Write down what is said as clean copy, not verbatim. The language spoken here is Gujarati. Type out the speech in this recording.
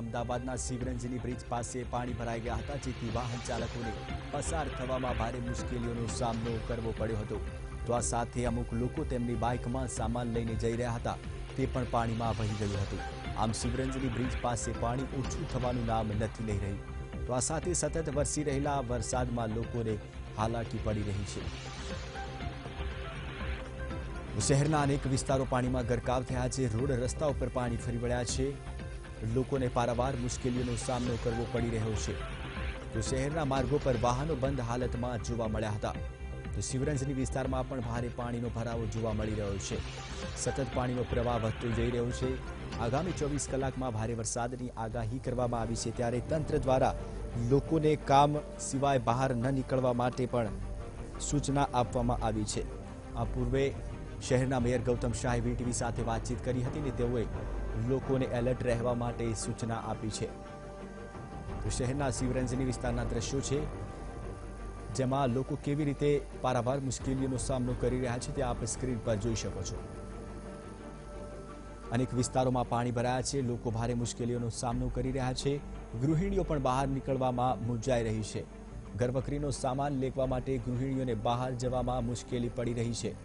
અમદાવાદના શિવરંજની બ્રિજ પાસે પાણી ભરાઈ ગયા હતા, જેથી વાહન ચાલકોને પસાર થવામાં ભારે મુશ્કેલીઓનો સામનો કરવો પડ્યો હતો। તો આ સાથે અમુક લોકો તેમની બાઇકમાં સામાન લઈને જઈ રહ્યા હતા, તે પણ પાણીમાં વહી ગયું હતું। આમ શિવરંજની બ્રિજ પાસે પાણી ઓછું થવાનું નામ નથી લઈ રહ્યું। તો આ સાથે સતત વરસી રહેલા વરસાદમાં લોકોને હાલાકી પડી રહી છે। શહેરના અનેક વિસ્તારો પાણીમાં ગરકાવ થયા છે। રોડ રસ્તા ઉપર પાણી ફરી વળ્યા છે। લોકોને પારાવાર મુશ્કેલીઓનો સામનો કરવો પડી રહ્યો છે। તો શહેરના માર્ગો પર વાહનો બંધ હાલતમાં જોવા મળ્યા હતા। તો શિવરંજની વિસ્તારમાં પણ ભારે પાણીનો ભરાવો જોવા મળી રહ્યો છે। સતત પાણીનો પ્રવાહ વધતો જઈ રહ્યો છે। આગામી 24 કલાકમાં ભારે વરસાદની આગાહી કરવામાં આવી છે, ત્યારે તંત્ર દ્વારા લોકોને કામ સિવાય બહાર ન નીકળવા માટે પણ સૂચના આપવામાં આવી છે। આ પૂર્વે શહેરના મેયર ગૌતમ શાહે વીટીવી સાથે વાતચીત કરી હતી અને તેઓએ લોકોને એલર્ટ રહેવા માટે સૂચના આપી છે। તો શહેરના શિવરંજની વિસ્તારના દ્રશ્યો છે, જેમાં લોકો કેવી રીતે પારાવાર મુશ્કેલીઓનો સામનો કરી રહ્યા છે તે આપ સ્ક્રીન પર જોઈ શકો છો। અનેક વિસ્તારોમાં પાણી ભરાયા છે, લોકો ભારે મુશ્કેલીઓનો સામનો કરી રહ્યા છે। ગૃહિણીઓ પણ બહાર નીકળવામાં મૂંઝાઈ રહી છે। ઘરવકરીનો સામાન લેવા માટે ગૃહિણીઓને બહાર જવામાં મુશ્કેલી પડી રહી છે।